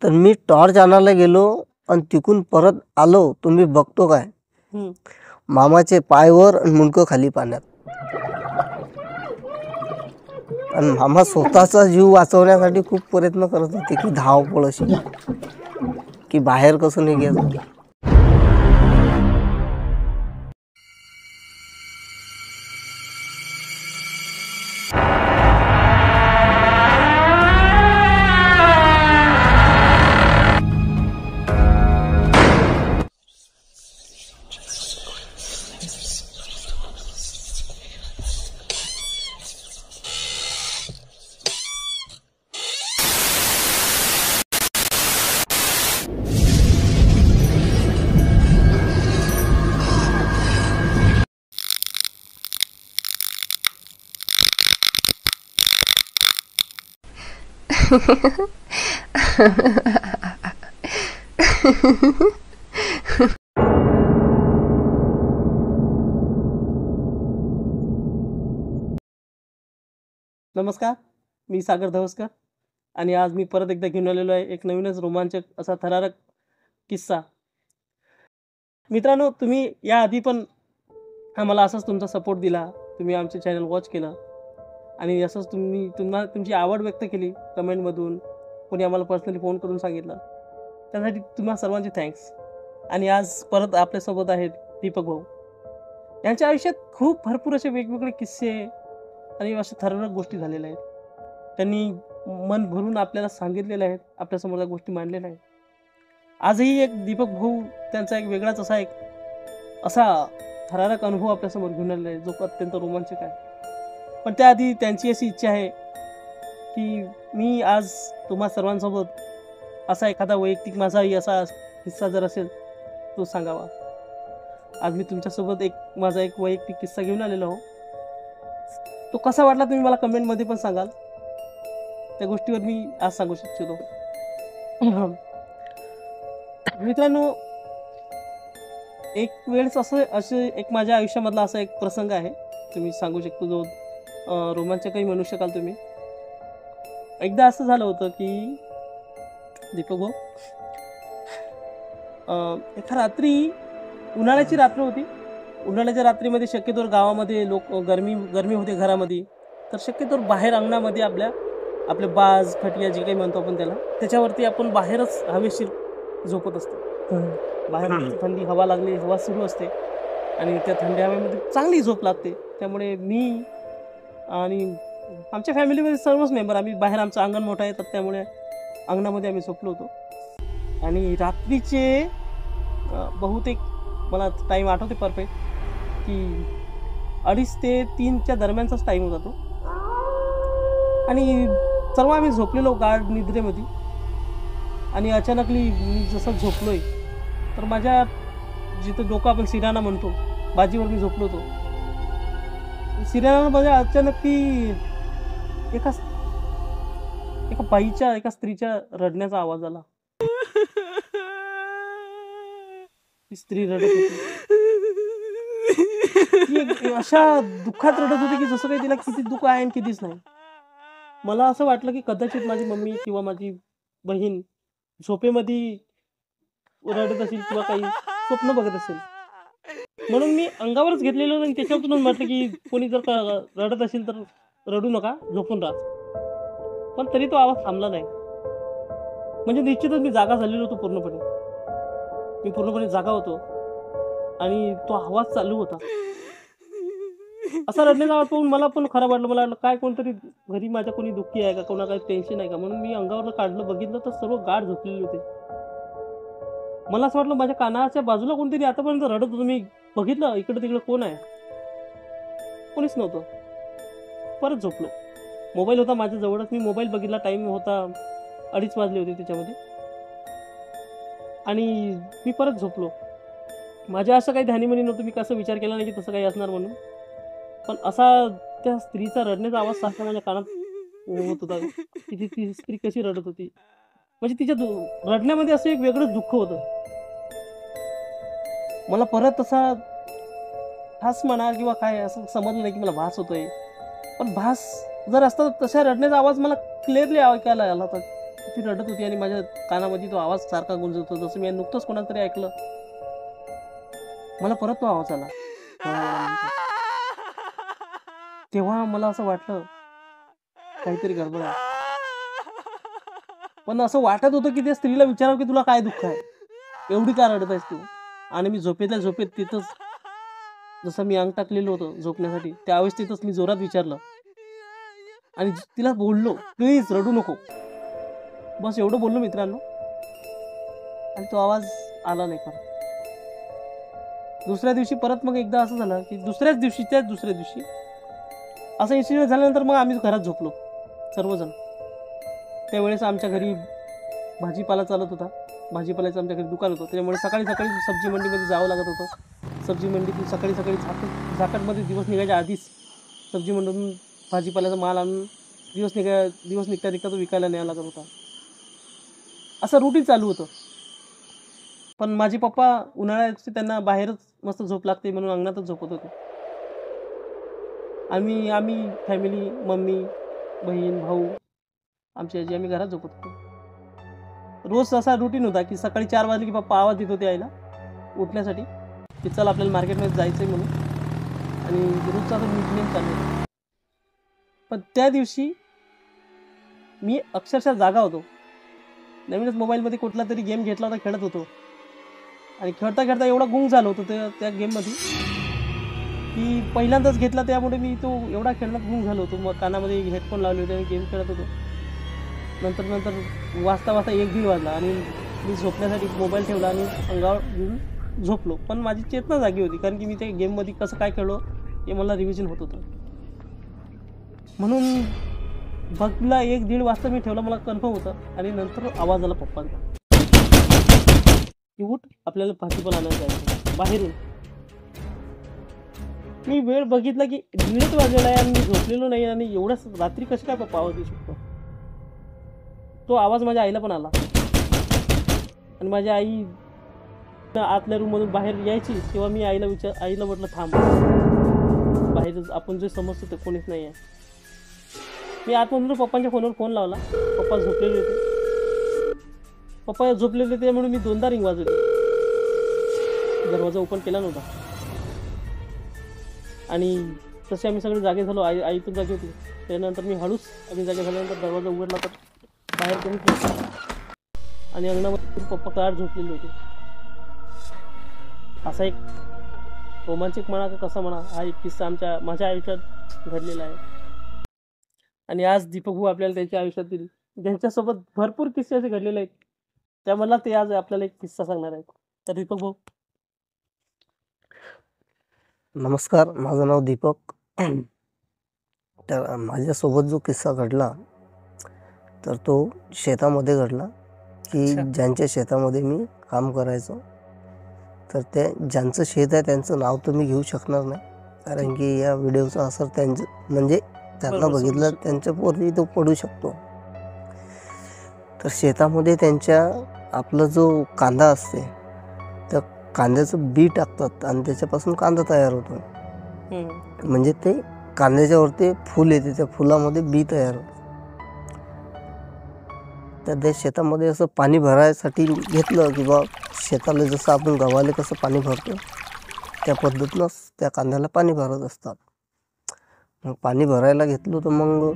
तर मी टॉर्च आणायला गेलो आणि तिकून परत आलो. तुम्ही बघतो काय, मामाचे पायवर आणि मुंडकं खाली पाण्यात. आणि मामा स्वतःचा जीव वाचवण्यासाठी खूप प्रयत्न करत होते की धावपळ अशी की बाहेर कसं निघायचं. नमस्कार, मी सागर धवसकर आणि आज मी परत एकदा घेऊन आलेलो आहे एक नवीनच रोमांचक असा थरारक किस्सा. मित्रांनो, तुम्ही याआधी पण आम्हाला असाच तुमचा सपोर्ट दिला, तुम्ही आमचे चॅनल वॉच केलं आणि असंच तुमची आवड व्यक्त केली कमेंटमधून, कोणी आम्हाला पर्सनली फोन करून सांगितलं, त्यासाठी तुम्हा सर्वांचे थँक्स. आणि आज परत आपल्यासोबत आहेत दीपक भाऊ. यांच्या आयुष्यात खूप भरपूर असे वेगवेगळे किस्से आणि अशा थरारक गोष्टी झालेल्या आहेत. त्यांनी मन भरून आपल्याला सांगितलेल्या आहेत, आपल्यासमोर त्या गोष्टी मांडलेल्या आहेत. आजही एक दीपक भाऊ त्यांचा एक वेगळाच असा थरारक अनुभव आपल्यासमोर घेऊन आलेला आहे, जो अत्यंत रोमांचक आहे. पण त्याआधी त्यांची अशी इच्छा आहे की मी आज तुम्हा सर्वांसोबत असा एखादा वैयक्तिक माझाही असा किस्सा जर असेल तो सांगावा. आज मी तुमच्यासोबत माझा एक वैयक्तिक किस्सा घेऊन आलेलो आहो. तो कसा वाटला तुम्ही मला कमेंटमध्ये पण सांगाल, त्या गोष्टीवर मी आज सांगू इच्छितो. मित्रांनो, एक वेळेस असं एक माझ्या आयुष्यामधला असा एक प्रसंग आहे, तुम्ही सांगू शकतो, जो रोमांचकही म्हणू शकाल तुम्ही. एकदा असं झालं होतं की दीपक भाऊ, एका रात्री, उन्हाळ्याची रात्र होती. उन्हाळ्याच्या रात्रीमध्ये शक्यतोवर गावामध्ये लोक गरमी होते घरामध्ये, तर शक्यतोवर बाहेर अंगणामध्ये आपले बाज खटिया जे काही म्हणतो आपण त्याच्यावरती आपण बाहेरच हवेशीर झोपत असतो. बाहेर थंडी हवा लागली, हवा सुरू असते आणि त्या थंडी हवेमध्ये चांगली झोप लागते. त्यामुळे मी आणि आमच्या फॅमिलीमध्ये सर्वच मेंबर आम्ही बाहेर, आमचं अंगण मोठं आहे, तर त्यामुळे अंगणामध्ये आम्ही झोपलो होतो. आणि रात्रीचे बहुतेक मला टाईम आठवते परफेक्ट की 2:30 ते 3च्या दरम्यानचाच टाईम होता तो. आणि सर्व आम्ही झोपलेलो गाढ निद्रेमध्ये. आणि अचानकली मी जसं झोपलोय तर माझ्या जिथं डोकं आपण सिराना म्हणतो, बाजीवर मी झोपलो होतो. सिराना म्हणजे अचानक ती एका बाईच्या, एका स्त्रीच्या रडण्याचा आवाज आला. ती स्त्री रडत होती, ती अशा दुःखात रडत होती की जसं काही तिला किती दुःख आहे आणि कितीच नाही. मला असं वाटलं की कदाचित माझी मम्मी किंवा माझी बहीण झोपेमध्ये रडत असेल किंवा काही स्वप्न बघत असेल, म्हणून मी अंगावरच घेतलेलं आणि त्याच्यातूनच म्हटलं की कोणी जर का रडत असेल तर रडू नका, झोपून राहा. पण तरी तो आवाज थांबला नाही. म्हणजे निश्चितच मी जागा झालेलो होतो पूर्णपणे. मी पूर्णपणे जागा होतो आणि तो आवाज चालू होता. असा रडण्याचा आवाज पाहून मला पण खराब वाटलं. मला वाटलं काय कोणतरी घरी माझ्या कोणी दुःखी आहे का, कोणा काही टेन्शन आहे का, म्हणून मी अंगावर काढलं, बघितलं तर सर्व गाढ झोपलेले होते. मला असं वाटलं माझ्या कानाच्या बाजूला कोणतरी आतापर्यंत रडत होतं. मी बघितलं इकडे तिकडे कोण आहे, कोणीच नव्हतं. परत झोपलो. मोबाईल होता माझ्या जवळच. मी मोबाईल बघितला, टाइम होता 2:30 वाजले होते त्याच्यामध्ये, आणि मी परत झोपलो. माझ्या असं काही ध्यानीमनी नव्हतं, मी कसं विचार केला नाही की तसं काही असणार म्हणून. पण असा त्या स्त्रीचा रडण्याचा आवाज सारखा माझ्या कानात होत होता की ती स्त्री कशी रडत होती. म्हणजे तिच्या रडण्यामध्ये असं एक वेगळंच दुःख होतं. मला परत असा भास म्हणा किंवा काय असं समजलं नाही की मला भास होतोय. पण भास जर असता तशा रडण्याचा आवाज मला क्लिअरली ऐकायला आला होता ती रडत होती आणि माझ्या कानामध्ये तो आवाज सारखा गुंजत होता, जसं मी नुकतंच कोणाला तरी ऐकलं. मला परत तो आवाज आला थोड्या वेळानंतर. तेव्हा मला असं वाटलं काहीतरी गडबड आहे. पण असं वाटत होतं की त्या स्त्रीला विचारावं की तुला काय दुःख आहे, एवढी का रडत आहेस तू. आणि मी झोपेतल्या झोपेत तिथंच, जसं मी अंग टाकलेलं होतं झोपण्यासाठी, त्यावेळेस तिथंच मी जोरात विचारलं आणि तिला बोललो, प्लीज रडू नको. बस एवढं बोललो मित्रांनो, आणि तो आवाज आला नाही परत. दुसऱ्या दिवशी परत मग एकदा असं झालं की दुसऱ्या दिवशी असं इन्सिडेंट झाल्यानंतर मग आम्ही घरात झोपलो सर्वजण. त्यावेळेस आमच्या घरी भाजीपाला चालत होता, भाजीपाल्याचं आमच्या घरी दुकान होतं, त्यामुळे सकाळी सब्जी मंडीमध्ये जावं लागत होतं. सब्जी मंडीतून सकाळी झाकटमध्ये दिवस निघायच्या आधीच सब्जी मंडीतून भाजीपाल्याचा माल आणून दिवस निघता तो विकायला न्यावा लागत होता. असं रुटीन चालू होतं. पण माझे पप्पा उन्हाळ्यात त्यांना बाहेरच मस्त झोप लागते म्हणून अंगणातच झोपत होते. आम्ही फॅमिली, मम्मी, बहीण, भाऊ, आमची आजी, आम्ही घरात झोपत होतो. रोज असा रुटीन होता की सकाळी 4 वाजले की पप्पा आवाज देत होते आईला उठण्यासाठी की चल आपल्याला मार्केटमध्ये जायचं आहे म्हणून, आणि रोजचा असं रुटीन चालू होता. पण त्या दिवशी मी अक्षरशः जागा होतो. नवीनच मोबाईलमध्ये कुठला तरी गेम घेतला होता, खेळत होतो, आणि खेळता एवढा गुंग झालो होतो त्या गेममध्ये की पहिल्यांदाच घेतला, त्यामुळे मी तो एवढा खेळण्यात गुंग झालो होतो. मग कानामध्ये हेडफोन लावले होते आणि गेम खेळत होतो. नंतर वाजता 1-1:30 वाजला आणि मी झोपण्यासाठी मोबाईल ठेवला आणि अंगावर घेऊन झोपलो. पण माझी चेतना जागी होती, कारण की मी त्या गेममध्ये कसं काय खेळलो हे मला रिव्हिजन होत होतं. म्हणून बघला 1-1:30 वाजता मी ठेवला, मला कन्फर्म होतं. आणि नंतर आवाज आला पप्पांचा की उठ, आपल्याला भाजीपाला आणायला जायचं बाहेरून. मी वेळ बघितला की 1:30 वाजलेला आहे आणि मी झोपलेलो नाही, आणि एवढ्याच रात्री कसे काय पप्पा आवाज देऊ शकतो. तो आवाज माझ्या आईला पण आला, आणि माझी आई आतल्या रूममधून बाहेर यायची तेव्हा मी आईला म्हटलं थांब, बाहेर आपण जे समजतो ते कोणीच नाही आहे. मी आतमधून पप्पांच्या फोनवर फोन लावला. पप्पा झोपलेले होते त्यामुळे मी 2दा रिंग वाजवली. दरवाजा ओपन केला नव्हता, आणि तसे आम्ही सगळे जागे झालो. आई पण जागी होती. त्यानंतर आम्ही जागे झाल्यानंतर दरवाजा उघडला तर बाहेर कोणी आणि अंगणामध्ये पप्पा कार झोपलेले होते. असा एक रोमांचक म्हणा का कसा म्हणा, हा एक किस्सा माझ्या आयुष्यात घडलेला आहे. आणि आज दीपक भाऊ आपल्याला त्यांच्या आयुष्यातील ज्यांच्यासोबत भरपूर किस्से असे घडलेले आहेत, त्यामधला ते आज आपल्याला एक किस्सा सांगणार आहेत. तर दीपक भाऊ. नमस्कार, माझं नाव दीपक. तर माझ्यासोबत जो किस्सा घडला तर तो शेतामध्ये घडला, की ज्यांच्या शेतामध्ये मी काम करायचो. तर ते ज्यांचं शेत आहे त्यांचं नाव तर मी घेऊ शकणार नाही, कारण की या व्हिडिओचा असर त्यांना बघितलं त्यांच्यावरती तो पडू शकतो. तर शेतामध्ये त्यांच्या आपला जो कांदा असते त्या कांद्याचं बी टाकतात आणि त्याच्यापासून कांदा तयार होतो. म्हणजे ते कांद्याच्यावरती फुल येते, त्या फुलामध्ये बी तयार होतं. तर त्या शेतामध्ये असं पाणी भरायसाठी घेतलं की बा शेताला जसं आपण गव्हाला कसं पाणी भरतो त्या पद्धतीनंच त्या कांद्याला पाणी भरत असतात. मग पाणी भरायला घेतलं तर मग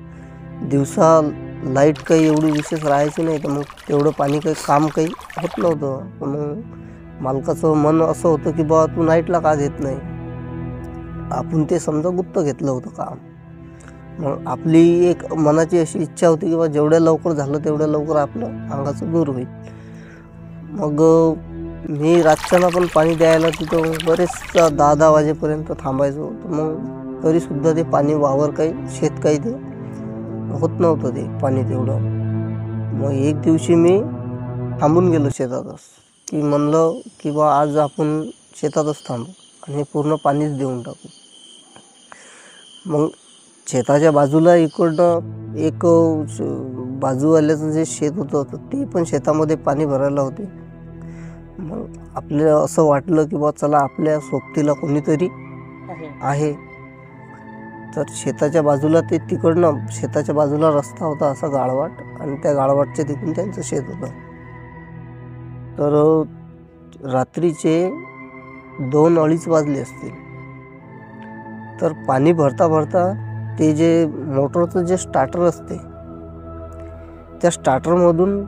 दिवसा लाईट काही एवढी विशेष राहायची नाही, तर मग तेवढं पाणी काम काही होत नव्हतं. मग मालकाचं मन असं होतं की बा तू नाईटला का घेत नाही. आपण ते समजा गुप्त घेतलं होतं काम. मग आपली एक मनाची अशी इच्छा होती की बा जेवढ्या लवकर झालं तेवढ्या लवकर आपलं अंगाचं दूर होईल. मग मी रातच्याला पण पाणी द्यायला तिथं बरेच 10-10 वाजेपर्यंत थांबायचो. तर मग तरीसुद्धा ते पाणी वावर काही शेत काही ते होत नव्हतं ते पाणी तेवढं. मग एक दिवशी मी थांबून गेलो शेतातच, की म्हणलं की बा आज आपण शेतातच थांबू आणि पूर्ण पाणीच देऊन टाकू. मग शेताच्या बाजूला इकडनं एक बाजूवाल्याचं जे शेत होतं तर ते पण शेतामध्ये पाणी भरायला होते. मग आपल्याला असं वाटलं की बा चला आपल्या सोबतीला कोणीतरी आहे. तर शेताच्या बाजूला ते तिकडनं शेताच्या बाजूला रस्ता होता असा गाळवाट, आणि त्या गाळवाटच्या तिकडून त्यांचं शेत होतं. तर रात्रीचे 2-2:30 वाजले असतील. तर पाणी भरता भरता ते जे मोटरचं जे स्टार्टर असते त्या स्टार्टरमधून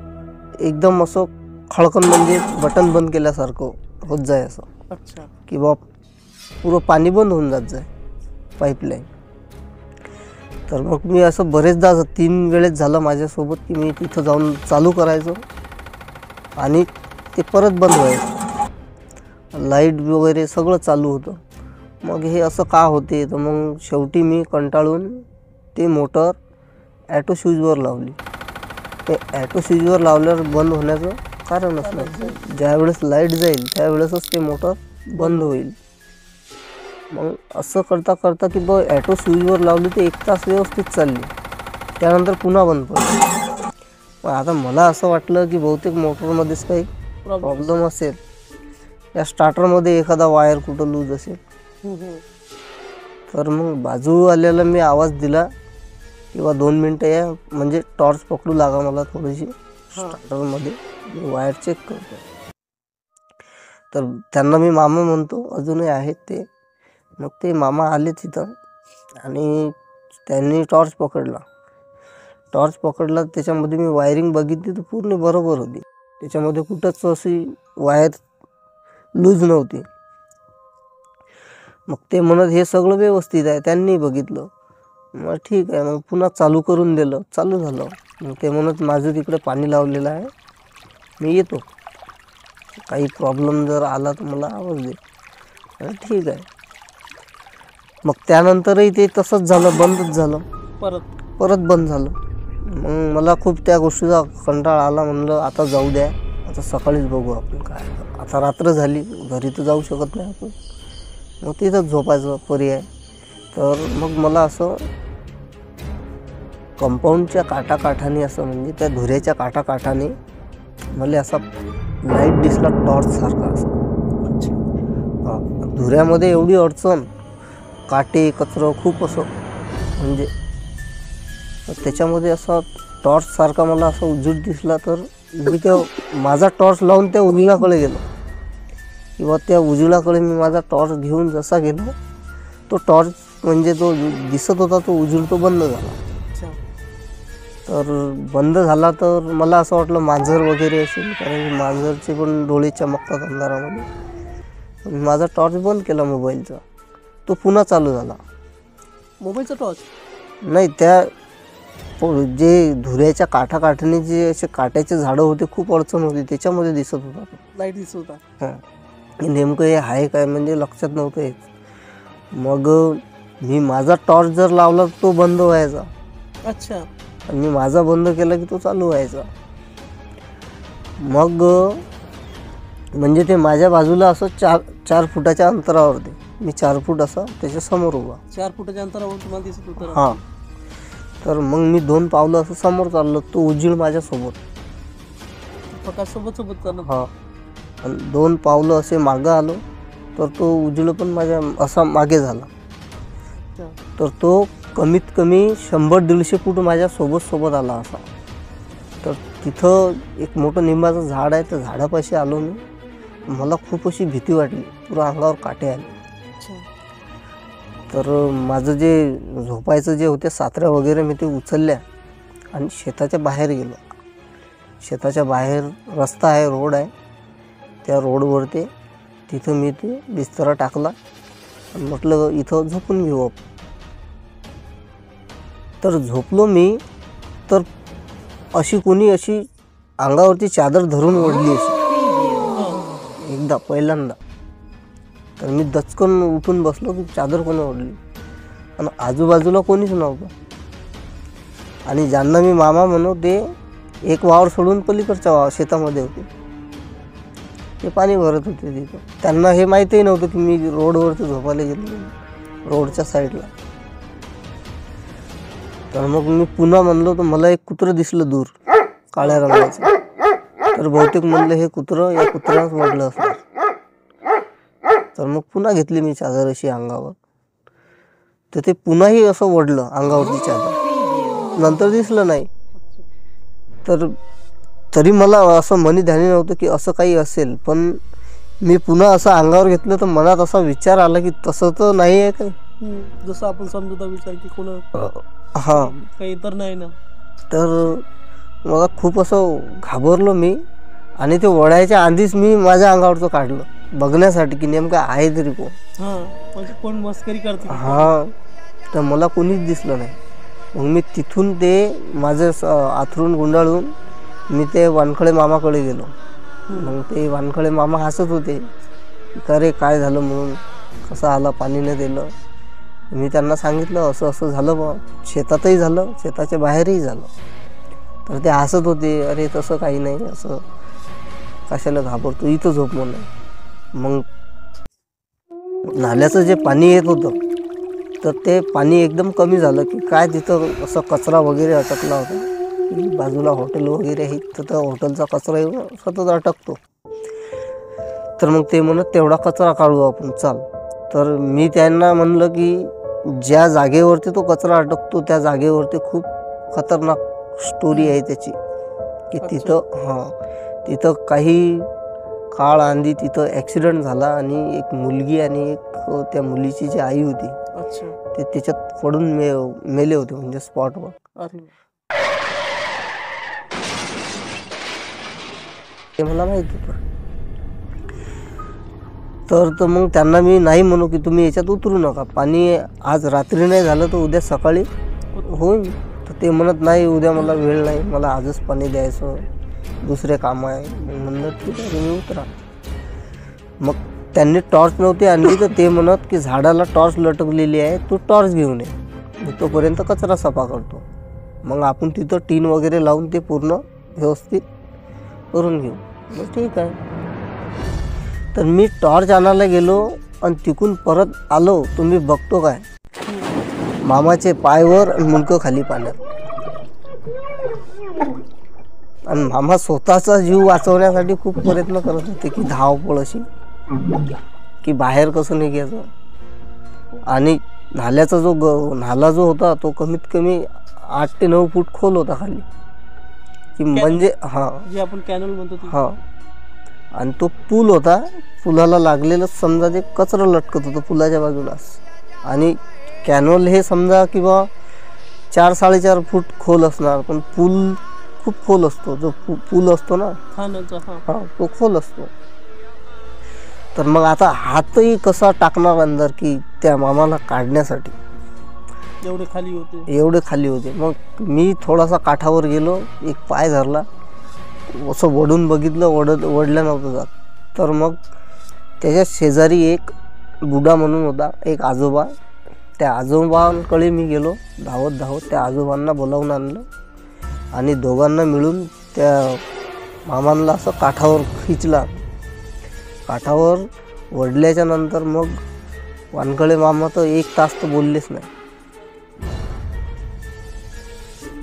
एकदम असं खळकन, म्हणजे बटन बंद केल्यासारखं होत जाय, असं अच्छा. की बा पुरं पाणी बंद होऊन जात जाय पाईपलाईन. तर मग मी असं बरेचदा 3 वेळेस झालं माझ्यासोबत की मी तिथं जाऊन चालू करायचो आणि ते परत बंद व्हायचं. लाईट वगैरे सगळं चालू होतं. मग हे असं का होते, तर मग शेवटी मी कंटाळून ते मोटर ॲटो स्विचवर लावली. ते ॲटो स्विचवर लावल्यावर बंद होण्याचं कारणच नाही. ज्यावेळेस लाईट जाईल त्यावेळेसच ते मोटर बंद होईल. मग असं करता करता की बघ ॲटो स्विचवर लावली ते 1 तास व्यवस्थित चालली, त्यानंतर पुन्हा बंद पडली. मग आता मला असं वाटलं की बहुतेक मोटरमध्येच काही प्रॉब्लेम असेल, या स्टार्टरमध्ये एखादा वायर कुठं लूज असेल. तर मग बाजूवाल्याला मी आवाज दिला किंवा 2 मिनटं या, म्हणजे टॉर्च पकडू लागा मला थोडीशी स्टार्टरमध्ये, मी वायर चेक करतो. तर त्यांना मी मामा म्हणतो, अजूनही आहेत ते. मग ते मामा आले तिथं आणि त्यांनी टॉर्च पकडला. त्याच्यामध्ये मी वायरिंग बघितली तर पूर्ण बरोबर होती. त्याच्यामध्ये कुठंच अशी वायर लूज नव्हती. मग ते म्हणत हे सगळं व्यवस्थित आहे, त्यांनी बघितलं. मग ठीक आहे, मग पुन्हा चालू करून दिलं, चालू झालं. मग ते म्हणत माझं तिकडे पाणी लावलेलं आहे, मी येतो, काही प्रॉब्लेम जर आला तर मला आवाज दे. ठीक आहे. मग त्यानंतरही ते तसंच झालं, बंदच झालं, परत बंद झालं. मग मला खूप त्या गोष्टीचा कंटाळा आला. म्हणलं आता जाऊ द्या, आता सकाळीच बघू आपण काय. आता रात्र झाली, घरी तर जाऊ शकत नाही आपण, मग तिथंच झोपायचं पर्याय. तर मग मला असं कंपाऊंडच्या काठाकाठाने, असं म्हणजे त्या धुऱ्याच्या काठाकाठाने मला असा लाईट दिसला टॉर्चसारखा. असं धुऱ्यामध्ये एवढी अडचण, काटे कचरं खूप असं, म्हणजे त्याच्यामध्ये असा टॉर्चसारखा मला असा उजेड दिसला. तर मी त्या माझा टॉर्च लावून त्या उजेडाकडे गेलो, किंवा त्या उजेडाकडे मी माझा टॉर्च घेऊन जसा गेलो, तो टॉर्च म्हणजे जो दिसत होता तो उजेड तो बंद झाला. तर बंद झाला तर मला असं वाटलं मांजर वगैरे असेल, कारण की मांजरचे पण डोळे चमकतात अंधारामध्ये. माझा टॉर्च बंद केला मोबाईलचा, तो पुन्हा चालू झाला. मोबाईलचा टॉर्च नाही, त्या जे धुऱ्याच्या काठाकाठाने जे असे काट्याचे झाडं होते, खूप अडचण होती, त्याच्यामध्ये दिसत होता लाईट दिसत होता. हां, नेमकं हे आहे काय म्हणजे लक्षात नव्हतं येत. मग मी माझा टॉर्च जर लावला तो बंद व्हायचा. अच्छा. आणि मी माझा बंद केला की तो चालू व्हायचा. मग म्हणजे ते माझ्या बाजूला असं 4 फुटाच्या अंतरावरती, मी 4 फूट असं त्याच्या समोर उभा. 4 फुटाच्या अंतरावर तुम्हाला दिसत होतं? हां. तर मग मी 2 पावलं असं समोर चाललो, तो उजेड माझ्यासोबत, प्रकाश सोबत चाललं. हां. आणि 2 पावलं असे मागं आलो तर तो उजेड पण माझ्या असा मागे झाला. तर तो कमीत कमी 100-150 फूट माझ्या सोबत आला असा. तर तिथं एक मोठं निंबाचं झाड आहे, त्या झाडापाशी आलो मी. मला खूप अशी भीती वाटली, पुरा अंगावर काटे आले. तर माझं जे झोपायचं जे होते सातऱ्या वगैरे मी ते उचलल्या आणि शेताच्या बाहेर गेलो. शेताच्या बाहेर रस्ता आहे, रोड आहे, त्या रोडवरती तिथं मी ते बिस्तरा टाकला आणि म्हटलं इथं झोपून घेऊ आपण. तर झोपलो मी, तर अशी कोणी अशी अंगावरती चादर धरून ओढली अशी एकदा पहिल्यांदा. तर मी दचकन उठून बसलो की चादर कोणी ओढली, आणि आजूबाजूला कोणीच नव्हतं. आणि ज्यांना मी मामा म्हणू ते एक वावर सोडून पलीकडच्या शेतामध्ये होते, ते पाणी भरत होते तिथं. त्यांना हे माहितीही नव्हतं की मी रोडवरती झोपायला गेलो, रोडच्या साईडला. तर मग मी पुन्हा म्हणलो तर मला एक कुत्रं दिसलं दूर, काळ्या रंगाचं. तर बहुतेक म्हणलं हे कुत्रं, या कुत्र्यानंच ओढलं असणार. तर मग पुन्हा घेतली मी चादर अशी अंगावर. तर ते पुन्हाही असं ओढलं अंगावरची चादर, नंतर दिसलं नाही. तर तरी मला असं मनी ध्यानी नव्हतं की असं काही असेल, पण मी पुन्हा असं अंगावर घेतलं तर मनात असा विचार आला की तसं तर नाही आहे काही. जसं आपण समजता विचार की कोण हां, काही तर नाही ना. तर मला खूप असं घाबरलो मी, आणि ते ओढायच्या आधीच मी माझ्या अंगावरचं काढलं बघण्यासाठी की नेमकं आहे तरी कोण. म्हणजे कोण मस्करी करते. हां, तर मला कोणीच दिसलं नाही. मग मी तिथून ते माझं आथरून गुंडाळून मी ते वानखळे मामाकडे गेलो. मग ते वानखळे मामा हसत होते की अरे काय झालं म्हणून, कसं आला, पाणी नाही दिलं. मी त्यांना सांगितलं असं असं झालं बा, शेतातही झालं, शेताच्या बाहेरही झालं. तर ते हसत होते, अरे तसं काही नाही, असं कशाला घाबरतो, इथं झोप म्हणून. मग नाल्याचं जे पाणी येत होतं तर ते पाणी एकदम कमी झालं की काय, तिथं असं कचरा वगैरे अटकला होता. बाजूला हॉटेल वगैरे आहेत, तर त्या हॉटेलचा कचरा येऊन सतत अटकतो. तर मग ते म्हणत तेवढा कचरा काढू आपण, चाल. तर मी त्यांना म्हणलं की ज्या जागेवरती तो कचरा अटकतो त्या जागेवरती खूप खतरनाक स्टोरी आहे त्याची, की तिथं तिथं काही काळ आधी तिथं ॲक्सिडेंट झाला आणि एक मुलगी आणि एक त्या मुलीची जी आई होती ते त्याच्यात पडून मेले होते, म्हणजे स्पॉटवर. ते मला माहीत होतं. तर मग त्यांना मी नाही म्हणू की तुम्ही याच्यात उतरू नका, पाणी आज रात्री नाही झालं तर उद्या सकाळी होईल. तर ते म्हणत नाही, उद्या मला वेळ नाही, मला आजच पाणी द्यायचं, दुसरे काम आहे. मग म्हणलं ठीक आहे, तुम्ही उतरा. मग त्यांनी टॉर्च नव्हती आणली, तर ते म्हणत की झाडाला टॉर्च लटकलेली आहे, तू टॉर्च घेऊन ये, मी तोपर्यंत कचरा सफा करतो. मग आपण तिथं टीन वगैरे लावून ते पूर्ण व्यवस्थित करून घेऊ. मग ठीक आहे. तर मी टॉर्च आणायला गेलो आणि तिकून परत आलो, तुम्ही बघतो काय, मामाचे पायवर आणि मुंडकं खाली पाण्यात. आणि मामा स्वतःचा जीव वाचवण्यासाठी खूप प्रयत्न करत होते की धावपळ अशी की बाहेर कसं निघायचं. आणि नाल्याचा नाला जो होता तो कमीत कमी 8 ते 9 फूट खोल होता खाली, की म्हणजे जे आपण कॅनल म्हणतो. हां, आणि तो पूल होता, पुलाला लागलेलं समजा ते कचरा लटकत होतं पुलाच्या बाजूलाच. आणि कॅनॉल हे समजा किंवा 4-4.5 फूट खोल असणार, पण पूल खूप खोल असतो, जो पूल असतो ना तो खोल असतो. तर मग आता हातही कसा टाकणार अंदर की त्या मामाला काढण्यासाठी, एवढे खाली होते. मग मी थोडासा काठावर गेलो, एक पाय धरला, असं वडून बघितलं, वडलं नव्हतं जात. तर मग त्याच्या शेजारी एक बुडा म्हणून होता, एक आजोबा. त्या आजोबांकडे मी गेलो धावत त्या आजोबांना बोलावून आणलं आणि दोघांना मिळून त्या मामांना असं काठावर खिचला. काठावर वडल्याच्या नंतर मग वानखळे मामा तर 1 तास तर बोललेच नाही,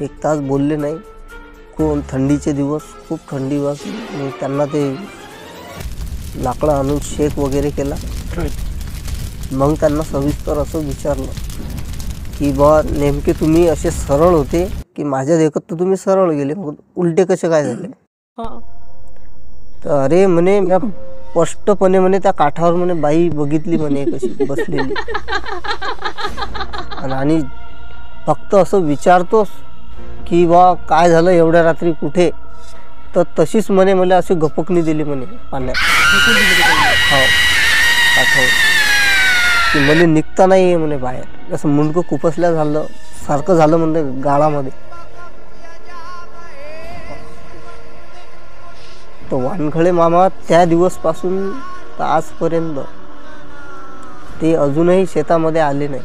1 तास बोलले नाही. थंडीचे दिवस, खूप थंडी वाजली. मग त्यांना ते लाकडं आणून शेक वगैरे केला. मग त्यांना सविस्तर असं विचारलं की बा नेमके तुम्ही असे सरळ होते की माझ्या देखत तर तुम्ही सरळ गेले, मग उलटे कसे काय झाले. तर अरे म्हणे मी स्पष्टपणे म्हणे त्या काठावर म्हणे बाई बघितली म्हणे कशी बसलेली, आणि फक्त असं विचारतोस की बा काय झालं एवढ्या रात्री कुठे, तर तशीच म्हणे मला अशी गपकणी दिली म्हणे पाण्यात. हो, काठावर, की म्हणे निघता नाही आहे म्हणे बाहेर, असं मुंडकं खुपसल्या झालं सारखं झालं म्हणजे गाळामध्ये. तर वानखळे मामा त्या दिवसपासून तर आजपर्यंत ते अजूनही शेतामध्ये आले नाही.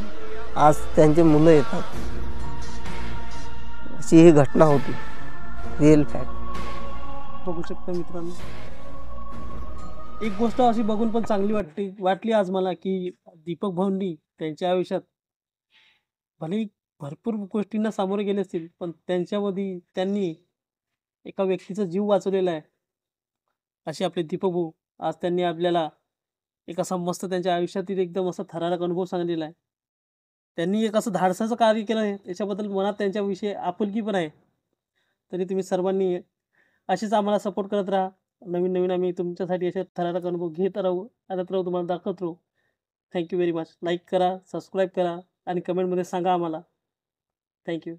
आज त्यांचे मुलं येतात. अशी ही घटना होती, रिअल फॅक्ट. बघू शकता मित्रांनो, एक गोष्ट अशी बघून पण चांगली वाटली आज मला की दीपक भाऊंनी त्यांच्या आयुष्यात भले भरपूर गोष्टींना सामोरे गेले असतील, पण त्यांच्यामध्ये त्यांनी एका व्यक्तीचा जीव वाचवलेला आहे. असे आपले दीपक भाऊ आज त्यांनी आपल्याला एक असा मस्त त्यांच्या आयुष्यातील एकदम असा थरारक अनुभव सांगितलेला आहे. त्यांनी एक असं धाडसाचं कार्य केलं आहे, याच्याबद्दल मनात त्यांच्याविषयी आपुलकी पण आहे. तरी तुम्ही सर्वांनी अशीच आम्हाला सपोर्ट करत राहा. नवीन नवीन आम्ही तुमच्यासाठी असे थरारक अनुभव घेत राहू, आणत राहू, तुम्हाला दाखवत राहू. Thank you very much. Like करा, सबस्क्राईब करा आणि कमेंटमध्ये सांगा आम्हाला. Thank you.